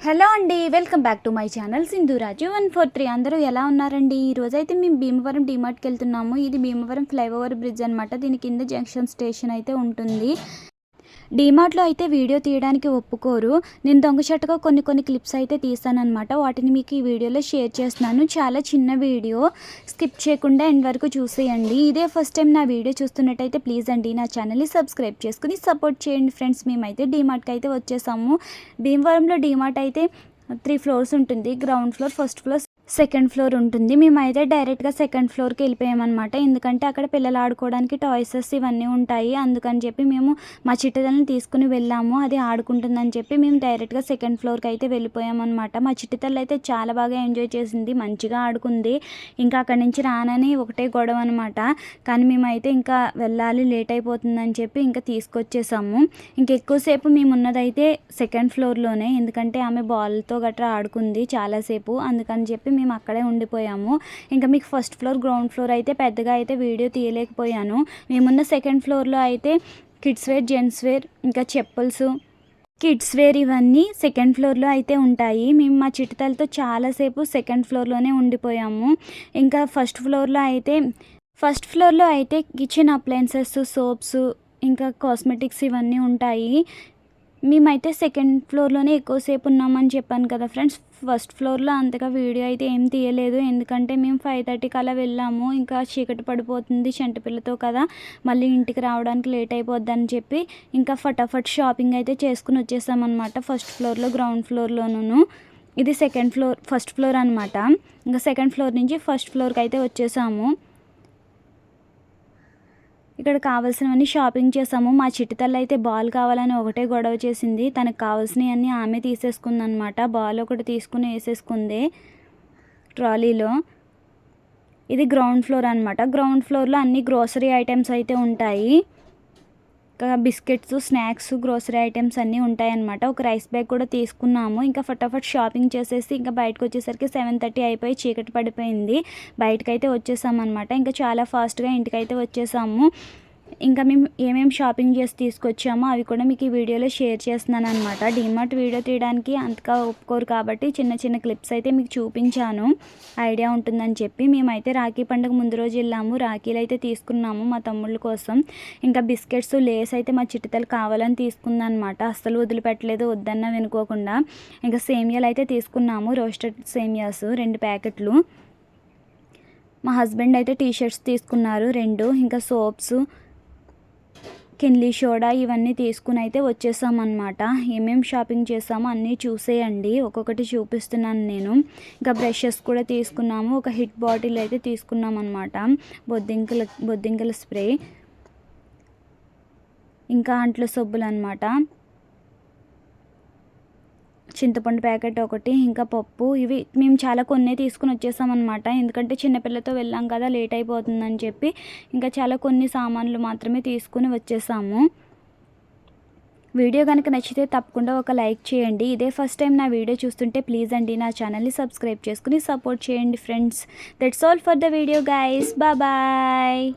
Hello అండి, welcome back to my channel Sindhuraju 143. అందరూ ఎలా ఉన్నారండి? ఈరోజైతే మేము భీమవరం డీమార్ట్కి వెళ్తున్నాము. ఇది భీమవరం ఫ్లైఓవర్ బ్రిడ్జ్ అనమాట. దీని కింద జంక్షన్ స్టేషన్ అయితే ఉంటుంది. డీమార్ట్లో అయితే వీడియో తీయడానికి ఒప్పుకోరు. నేను దొంగచాటుగా కొన్ని క్లిప్స్ అయితే తీసానమాట. వాటిని మీకు ఈ వీడియోలో షేర్ చేస్తున్నాను. చాలా చిన్న వీడియో, స్కిప్ చేయకుండా ఎండ్ వరకు చూసేయండి. ఇదే ఫస్ట్ టైం నా వీడియో చూస్తున్నట్టయితే ప్లీజ్ అండి నా ఛానల్ని సబ్స్క్రైబ్ చేసుకుని సపోర్ట్ చేయండి ఫ్రెండ్స్. మేమైతే డీమార్ట్కి అయితే వచ్చేసాము. భీమవరంలో డీమార్ట్ అయితే 3 ఫ్లోర్స్ ఉంటుంది. Ground floor, first floor, second floor ఉంటుంది. మేమైతే డైరెక్ట్గా సెకండ్ ఫ్లోర్కి వెళ్ళిపోయామన్నమాట. ఎందుకంటే అక్కడ పిల్లలు ఆడుకోవడానికి టాయ్సెస్ ఇవన్నీ ఉంటాయి. అందుకని చెప్పి మేము మా చిట్టితల్ని తీసుకుని వెళ్ళాము. అది ఆడుకుంటుందని చెప్పి మేము డైరెక్ట్గా సెకండ్ ఫ్లోర్కి అయితే వెళ్ళిపోయామన్నమాట. మా చిట్టితల్లి అయితే చాలా బాగా ఎంజాయ్ చేసింది, మంచిగా ఆడుకుంది. ఇంకా అక్కడి నుంచి రానని ఒకటే గొడవ అనమాట. కానీ మేమైతే ఇంకా వెళ్ళాలి, లేట్ అయిపోతుందని చెప్పి ఇంకా తీసుకొచ్చేసాము. ఇంకెక్కువసేపు మేము ఉన్నదైతే సెకండ్ ఫ్లోర్లోనే, ఎందుకంటే ఆమె బాల్తో గట్రా ఆడుకుంది చాలాసేపు. అందుకని చెప్పి మేము అక్కడే ఉండిపోయాము. ఇంకా మీకు ఫస్ట్ ఫ్లోర్, గ్రౌండ్ ఫ్లోర్ అయితే పెద్దగా అయితే వీడియో తీయలేకపోయాను. మేమున్న సెకండ్ ఫ్లోర్లో అయితే కిడ్స్ వేర్, జెంట్స్ వేర్, ఇంకా చెప్పుల్స్, కిడ్స్ వేర్ ఇవన్నీ సెకండ్ ఫ్లోర్లో అయితే ఉంటాయి. మేము మా చిట్టితలతో చాలాసేపు సెకండ్ ఫ్లోర్లోనే ఉండిపోయాము. ఇంకా ఫస్ట్ ఫ్లోర్లో అయితే కిచెన్ అప్లయన్సెస్, సోప్స్, ఇంకా కాస్మెటిక్స్ ఇవన్నీ ఉంటాయి. మేమైతే సెకండ్ ఫ్లోర్లోనే ఎక్కువసేపు ఉన్నామని చెప్పాను కదా ఫ్రెండ్స్. ఫస్ట్ ఫ్లోర్లో అంతగా వీడియో అయితే ఏం తీయలేదు, ఎందుకంటే మేము 5:30కి అలా వెళ్ళాము. ఇంకా చీకటి పడిపోతుంది చంటిపిల్లతో కదా, మళ్ళీ ఇంటికి రావడానికి లేట్ అయిపోద్ది అని చెప్పి ఇంకా ఫటాఫట్ షాపింగ్ అయితే చేసుకుని వచ్చేసామన్నమాట. ఫస్ట్ ఫ్లోర్లో, గ్రౌండ్ ఫ్లోర్లోనూ. ఇది ఫస్ట్ ఫ్లోర్ అనమాట. ఇంకా సెకండ్ ఫ్లోర్ నుంచి ఫస్ట్ ఫ్లోర్కి అయితే వచ్చేసాము. ఇక్కడ కావాల్సినవన్నీ షాపింగ్ చేసాము. మా చిట్టితల్లి అయితే బాల్ కావాలని ఒకటే గొడవ చేసింది. తనకు కావాల్సినవన్నీ ఆమె తీసేసుకుంది అనమాట. బాల్ ఒకటి తీసుకుని వేసేసుకుంది ట్రాలీలో. ఇది గ్రౌండ్ ఫ్లోర్ అనమాట. గ్రౌండ్ ఫ్లోర్లో అన్ని గ్రోసరీ ఐటమ్స్ అయితే ఉంటాయి. ఇంకా బిస్కెట్స్, స్నాక్స్, గ్రోసరీ ఐటమ్స్ అన్నీ ఉంటాయన్నమాట. ఒక రైస్ బ్యాగ్ కూడా తీసుకున్నాము. ఇంకా ఫటాఫట్ షాపింగ్ చేసేసి ఇంకా బయటకు వచ్చేసరికి 7:30 అయిపోయి చీకటి పడిపోయింది. బయటకైతే వచ్చేసామన్నమాట. ఇంకా చాలా ఫాస్ట్గా ఇంటికైతే వచ్చేసాము. ఇంకా మేము ఏమేమి షాపింగ్ చేసి తీసుకొచ్చామో అవి కూడా మీకు ఈ వీడియోలో షేర్ చేస్తున్నాను అనమాట. డీమార్ట్ వీడియో తీయడానికి అంతగా ఒప్పుకోరు కాబట్టి చిన్న క్లిప్స్ అయితే మీకు చూపించాను, ఐడియా ఉంటుందని చెప్పి. మేమైతే రాఖీ పండుగ ముందు రోజు వెళ్ళాము. రాఖీలు అయితే తీసుకున్నాము మా తమ్ముళ్ళ కోసం. ఇంకా బిస్కెట్స్, లేస్ అయితే మా చిట్టితలు కావాలని తీసుకుందనమాట. అస్సలు వదిలిపెట్టలేదు, వద్దన్నా వినుకోకుండా. ఇంకా సేమియాలు అయితే తీసుకున్నాము, రోస్టెడ్ సేమియాస్ 2 ప్యాకెట్లు. మా హస్బెండ్ అయితే టీషర్ట్స్ తీసుకున్నారు 2. ఇంకా సోప్స్, కిన్లీ సోడా ఇవన్నీ తీసుకుని అయితే వచ్చేసామన్నమాట. ఏమేమి షాపింగ్ చేసామో అన్నీ చూసేయండి, ఒక్కొక్కటి చూపిస్తున్నాను నేను. ఇంకా బ్రషెస్ కూడా తీసుకున్నాము. ఒక హిట్ బాటిల్ అయితే తీసుకున్నాం అనమాట, బొద్దింకల స్ప్రే, ఇంకా అంట్ల సబ్బులు అనమాట, చింతపండు ప్యాకెట్ ఒకటి, ఇంకా పప్పు. ఇవి మేము చాలా కొన్ని తీసుకుని వచ్చేసామన్నమాట. ఎందుకంటే చిన్నపిల్లతో వెళ్ళాం కదా, లేట్ అయిపోతుందని చెప్పి ఇంకా చాలా కొన్ని సామాన్లు మాత్రమే తీసుకుని వచ్చేసాము. వీడియో కనుక నచ్చితే తప్పకుండా ఒక లైక్ చేయండి. ఇదే ఫస్ట్ టైం నా వీడియో చూస్తుంటే ప్లీజ్ అండి నా ఛానల్ని సబ్స్క్రైబ్ చేసుకుని సపోర్ట్ చేయండి friends. That's all for the video guys. Bye.